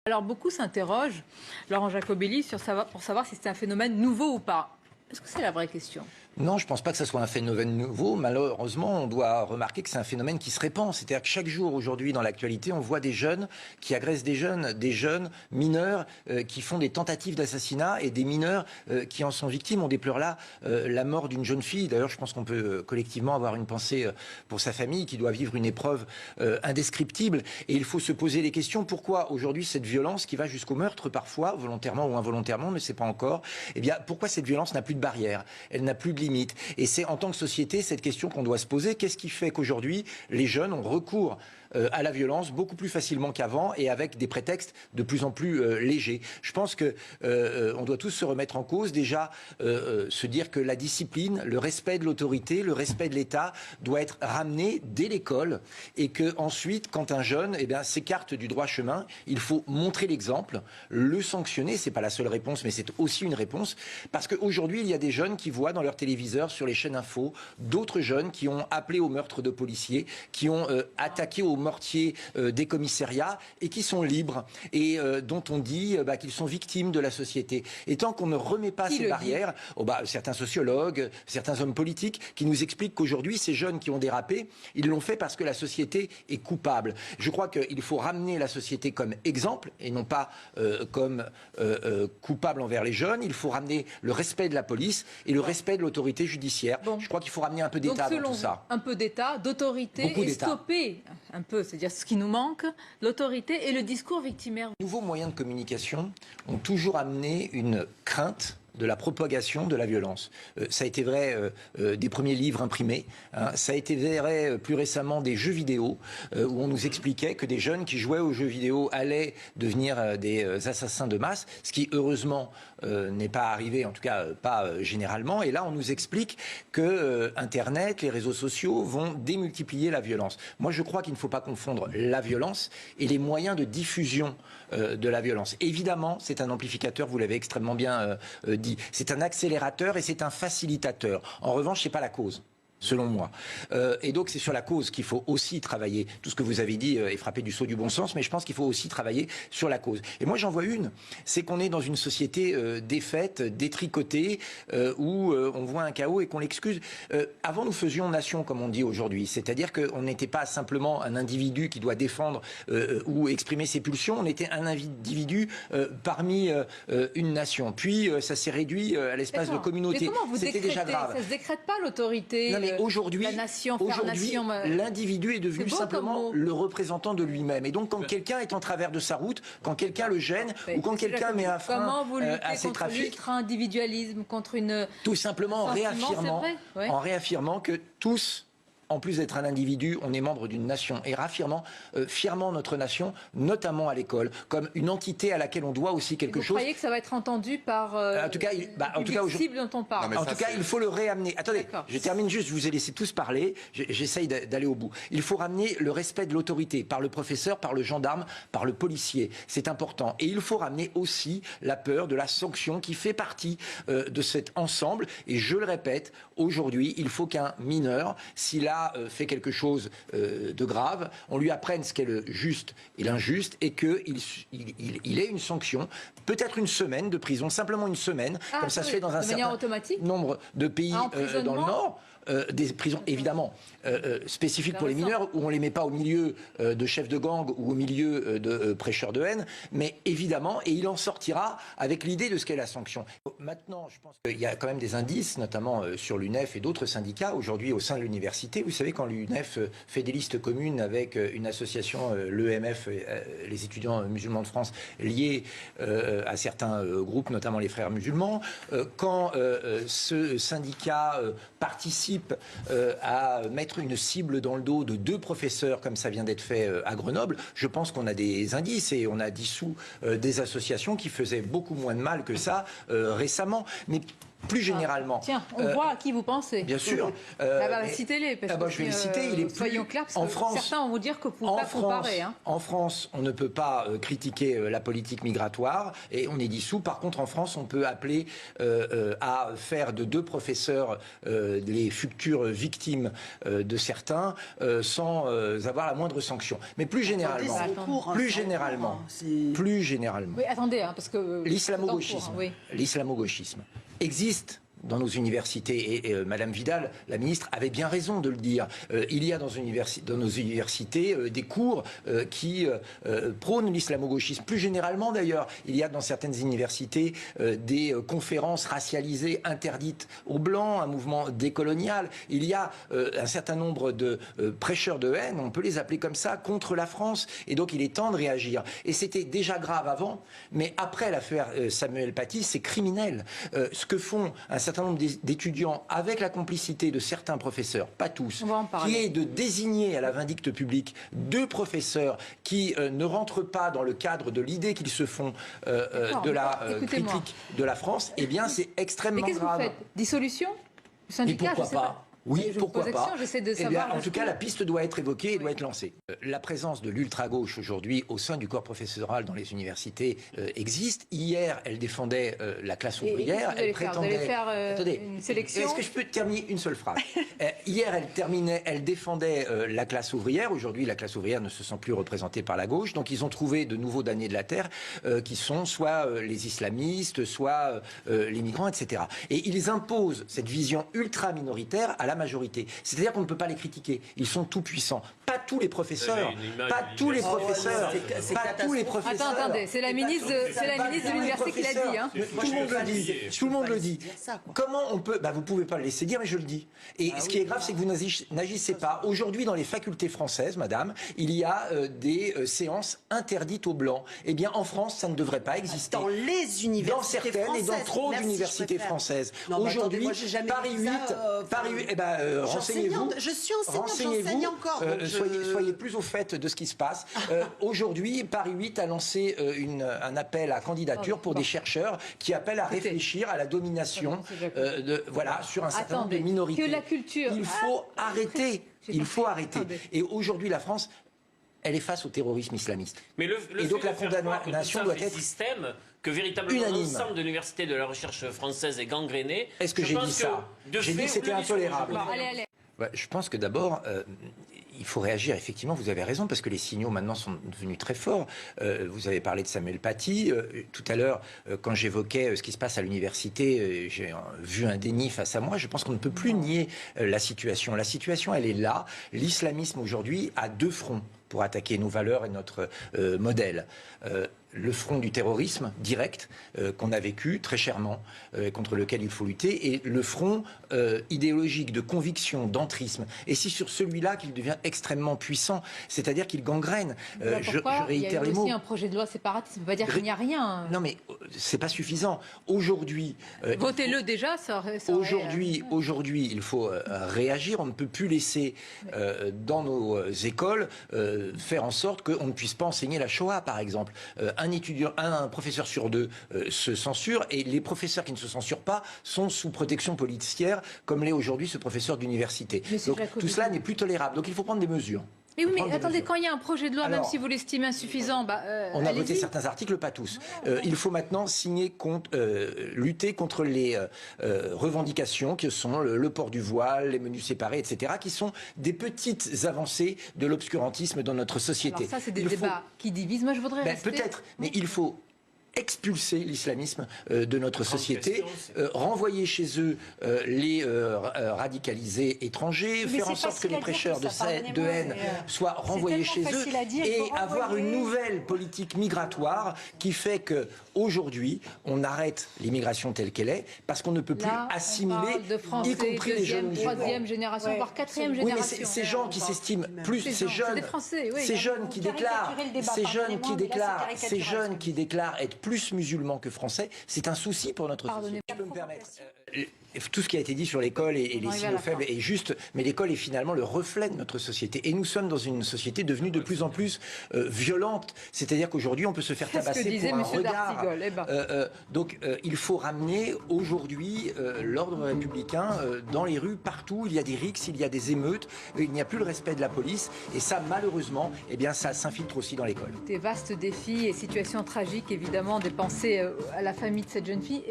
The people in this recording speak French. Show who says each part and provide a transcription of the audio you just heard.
Speaker 1: Alors beaucoup s'interrogent, Laurent Jacobelli, pour savoir si c'est un phénomène nouveau ou pas. Est-ce que c'est la vraie question ?
Speaker 2: Non, je ne pense pas que ce soit un phénomène nouveau. Malheureusement, on doit remarquer que c'est un phénomène qui se répand. C'est-à-dire que chaque jour, aujourd'hui, dans l'actualité, on voit des jeunes qui agressent des jeunes mineurs qui font des tentatives d'assassinat et des mineurs qui en sont victimes. On déplore là la mort d'une jeune fille. D'ailleurs, je pense qu'on peut collectivement avoir une pensée pour sa famille qui doit vivre une épreuve indescriptible. Et il faut se poser les questions. Pourquoi aujourd'hui cette violence qui va jusqu'au meurtre, parfois, volontairement ou involontairement, on ne sait pas encore. Eh bien, pourquoi cette violence n'a plus de barrière ? Elle n'a plus de limite. Et c'est en tant que société cette question qu'on doit se poser. Qu'est-ce qui fait qu'aujourd'hui les jeunes ont recours à la violence beaucoup plus facilement qu'avant et avec des prétextes de plus en plus légers. Je pense que on doit tous se remettre en cause. Déjà, se dire que la discipline, le respect de l'autorité, le respect de l'État doit être ramené dès l'école et que ensuite, quand un jeune s'écarte du droit chemin, il faut montrer l'exemple, le sanctionner. C'est pas la seule réponse, mais c'est aussi une réponse. Parce qu'aujourd'hui, il y a des jeunes qui voient dans leur téléviseur, sur les chaînes info, d'autres jeunes qui ont appelé au meurtre de policiers, qui ont attaqué au mortier des commissariats et qui sont libres et dont on dit qu'ils sont victimes de la société. Et tant qu'on ne remet pas ces barrières, certains sociologues, certains hommes politiques qui nous expliquent qu'aujourd'hui, ces jeunes qui ont dérapé, ils l'ont fait parce que la société est coupable. Je crois qu'il faut ramener la société comme exemple et non pas comme coupable envers les jeunes. Il faut ramener le respect de la police et le respect de l'autorité judiciaire. Bon. Je crois qu'il faut ramener un peu d'État dans tout ça.
Speaker 1: Un peu d'État, d'autorité et stopper un peu, c'est-à-dire ce qui nous manque, l'autorité et le discours victimaire.
Speaker 2: Les nouveaux moyens de communication ont toujours amené une crainte de la propagation de la violence. Ça a été vrai des premiers livres imprimés, ça a été vrai plus récemment des jeux vidéo, où on nous expliquait que des jeunes qui jouaient aux jeux vidéo allaient devenir des assassins de masse, ce qui heureusement n'est pas arrivé, en tout cas pas généralement. Et là, on nous explique que Internet, les réseaux sociaux vont démultiplier la violence. Moi, je crois qu'il ne faut pas confondre la violence et les moyens de diffusion de la violence. Évidemment, c'est un amplificateur, vous l'avez extrêmement bien dit. C'est un accélérateur et c'est un facilitateur. En revanche, ce n'est pas la cause, selon moi. Et donc, c'est sur la cause qu'il faut aussi travailler. Tout ce que vous avez dit est frappé du sceau du bon sens, mais je pense qu'il faut aussi travailler sur la cause. Et moi, j'en vois une, c'est qu'on est dans une société défaite, détricotée, où on voit un chaos et qu'on l'excuse. Avant, nous faisions nation, comme on dit aujourd'hui. C'est-à-dire qu'on n'était pas simplement un individu qui doit défendre ou exprimer ses pulsions, on était un individu parmi une nation. Puis, ça s'est réduit à l'espace de communauté. C'était déjà grave.
Speaker 1: Ça ne se décrète pas l'autorité.
Speaker 2: Non, mais aujourd'hui,
Speaker 1: nation,
Speaker 2: l'individu est devenu simplement le représentant de lui-même. Et donc, quand quelqu'un est en travers de sa route, quand quelqu'un le gêne, ou quand quelqu'un met un frein à ses trafics,
Speaker 1: l'ultra-individualisme, contre une...
Speaker 2: Tout simplement en réaffirmant que tous, en plus d'être un individu, on est membre d'une nation et réaffirmant fièrement notre nation, notamment à l'école, comme une entité à laquelle on doit aussi quelque chose.
Speaker 1: Vous croyez que ça va être entendu par
Speaker 2: en tout cas,
Speaker 1: cible dont on parle?
Speaker 2: En tout cas, il faut le réamener. Attendez, je termine juste, je vous ai laissé tous parler, j'essaye d'aller au bout. Il faut ramener le respect de l'autorité par le professeur, par le gendarme, par le policier. C'est important. Et il faut ramener aussi la peur de la sanction qui fait partie de cet ensemble. Et je le répète, aujourd'hui, il faut qu'un mineur, s'il a fait quelque chose de grave, on lui apprenne ce qu'est le juste et l'injuste et qu'il ait une sanction, peut-être une semaine de prison, simplement une semaine, comme ça se fait dans un certain nombre de pays dans le Nord. Des prisons évidemment spécifiques pour les mineurs où on ne les met pas au milieu de chefs de gang ou au milieu de prêcheurs de haine, mais évidemment, et il en sortira avec l'idée de ce qu'est la sanction. Maintenant, je pense qu'il y a quand même des indices, notamment sur l'UNEF et d'autres syndicats aujourd'hui au sein de l'université. Vous savez, quand l'UNEF fait des listes communes avec une association, l'EMF, les étudiants musulmans de France, liés à certains groupes, notamment les frères musulmans, quand ce syndicat participe à mettre une cible dans le dos de 2 professeurs, comme ça vient d'être fait à Grenoble, je pense qu'on a des indices et on a dissous des associations qui faisaient beaucoup moins de mal que ça récemment. Mais Plus généralement...
Speaker 1: Tiens, on voit à qui vous pensez.
Speaker 2: Bien sûr.
Speaker 1: Citez-les, parce que
Speaker 2: je vais les citer.
Speaker 1: Soyons clairs, parce que certains vont vous dire que vous ne pouvez pas comparer.
Speaker 2: En France, on ne peut pas critiquer la politique migratoire, et on est dissous. Par contre, en France, on peut appeler à faire de 2 professeurs les futures victimes de certains, sans avoir la moindre sanction. Mais plus généralement... Plus généralement...
Speaker 1: Oui, attendez, parce que...
Speaker 2: L'islamo-gauchisme existe dans nos universités, et Madame Vidal, la ministre, avait bien raison de le dire. Il y a dans nos universités des cours qui prônent l'islamo-gauchisme. Plus généralement d'ailleurs, il y a dans certaines universités des conférences racialisées interdites aux Blancs, un mouvement décolonial. Il y a un certain nombre de prêcheurs de haine, on peut les appeler comme ça, contre la France. Et donc il est temps de réagir. Et c'était déjà grave avant, mais après l'affaire Samuel Paty, c'est criminel. Ce que font un certain nombre d'étudiants avec la complicité de certains professeurs, pas tous, qui est de désigner à la vindicte publique 2 professeurs qui ne rentrent pas dans le cadre de l'idée qu'ils se font de la critique de la France, eh bien c'est extrêmement grave.
Speaker 1: Mais qu'est-ce que vous faites? Dissolution du syndicat?
Speaker 2: Pourquoi pas? Oui, pourquoi pas.
Speaker 1: Eh bien,
Speaker 2: en tout cas, la piste doit être évoquée et doit être lancée. La présence de l'ultra-gauche aujourd'hui au sein du corps professoral dans les universités existe. Hier, elle défendait la classe ouvrière. Elle prétendait...
Speaker 1: Vous allez faire une sélection.
Speaker 2: Est-ce que je peux terminer une seule phrase? Hier, elle défendait la classe ouvrière. Aujourd'hui, la classe ouvrière ne se sent plus représentée par la gauche. Donc, ils ont trouvé de nouveaux damnés de la terre qui sont soit les islamistes, soit les migrants, etc. Et ils imposent cette vision ultra-minoritaire à la majorité. C'est-à-dire qu'on ne peut pas les critiquer. Ils sont tout puissants. Pas tous les professeurs. Pas tous les professeurs. Pas tous les professeurs.
Speaker 1: Attendez, c'est la ministre de l'université qui l'a dit. Hein.
Speaker 2: Tout le monde le dit. Tout le monde le dit. Comment on peut... vous ne pouvez pas le laisser dire, mais je le dis. Et ce qui est grave, c'est que vous n'agissez pas. Aujourd'hui, dans les facultés françaises, madame, il y a des séances interdites aux Blancs. Eh bien, en France, ça ne devrait pas exister.
Speaker 3: Dans les universités
Speaker 2: dans certaines
Speaker 3: françaises.
Speaker 2: Et dans trop d'universités françaises. Aujourd'hui, Paris 8... renseignez-vous.
Speaker 3: Je suis enseignante, j'enseigne encore.
Speaker 2: Soyez plus au fait de ce qui se passe. Aujourd'hui, Paris 8 a lancé un appel à candidature pour des chercheurs qui appellent à réfléchir à la domination sur un certain nombre de minorités.
Speaker 1: Que la culture...
Speaker 2: Il faut arrêter. Il faut arrêter. Et aujourd'hui, la France... elle est face au terrorisme islamiste.
Speaker 4: Mais
Speaker 2: et donc la condamnation doit être
Speaker 4: système que véritablement
Speaker 2: unanime.
Speaker 4: L'ensemble de l'université de la recherche française est gangréné.
Speaker 2: Est-ce que j'ai dit ça? J'ai dit que c'était intolérable.
Speaker 1: Allez.
Speaker 2: Je pense que d'abord, il faut réagir. Effectivement, vous avez raison, parce que les signaux maintenant sont devenus très forts. Vous avez parlé de Samuel Paty. Tout à l'heure, quand j'évoquais ce qui se passe à l'université, j'ai vu un déni face à moi. Je pense qu'on ne peut plus nier la situation. La situation, elle est là. L'islamisme, aujourd'hui, a 2 fronts pour attaquer nos valeurs et notre modèle. Le front du terrorisme direct qu'on a vécu très chèrement, contre lequel il faut lutter, et le front idéologique de conviction, d'entrisme. Et c'est sur celui-là qu'il devient extrêmement puissant, c'est-à-dire qu'il gangrène. Je réitère les mots.
Speaker 1: Il y a aussi un projet de loi séparatiste, ça ne veut pas dire qu'il n'y a rien.
Speaker 2: Non mais c'est pas suffisant. Aujourd'hui...
Speaker 1: votez-le déjà, ça aurait...
Speaker 2: Aujourd'hui, il faut réagir. On ne peut plus laisser dans nos écoles faire en sorte qu'on ne puisse pas enseigner la Shoah, par exemple. Un professeur sur 2 se censure, et les professeurs qui ne se censurent pas sont sous protection policière, comme l'est aujourd'hui ce professeur d'université. Donc tout cela n'est plus tolérable. Donc il faut prendre des mesures.
Speaker 1: Mais oui, mais attendez, quand il y a un projet de loi, même si vous l'estimez insuffisant,
Speaker 2: on a voté certains articles, pas tous. Il faut maintenant lutter contre les revendications que sont le port du voile, les menus séparés, etc., qui sont des petites avancées de l'obscurantisme dans notre société.
Speaker 1: Alors ça, c'est des débats qui divisent. Moi, je voudrais rester...
Speaker 2: Peut-être, mais il faut expulser l'islamisme de notre société, renvoyer chez eux les radicalisés étrangers, faire en sorte que les prêcheurs de haine soient renvoyés chez eux, et avoir une nouvelle politique migratoire qui fait que aujourd'hui, on arrête l'immigration telle qu'elle est, parce qu'on ne peut plus assimiler,
Speaker 1: de Français,
Speaker 2: y compris les jeunes musulmans.
Speaker 1: 3e génération, voire 4e génération.
Speaker 2: Oui, mais ces gens qui s'estiment plus, ces jeunes qui déclarent être plus musulmans que français, c'est un souci pour notre société. Je peux me permettre. tout ce qui a été dit sur l'école et les signaux faibles est juste, mais l'école est finalement le reflet de notre société. Et nous sommes dans une société devenue de plus en plus violente. C'est-à-dire qu'aujourd'hui, on peut se faire tabasser pour un regard. Donc, il faut ramener aujourd'hui l'ordre républicain dans les rues, partout. Il y a des rixes, il y a des émeutes, il n'y a plus le respect de la police. Et ça, malheureusement, eh bien, ça s'infiltre aussi dans l'école.
Speaker 1: Des vastes défis et situations tragiques, évidemment, des pensées à la famille de cette jeune fille.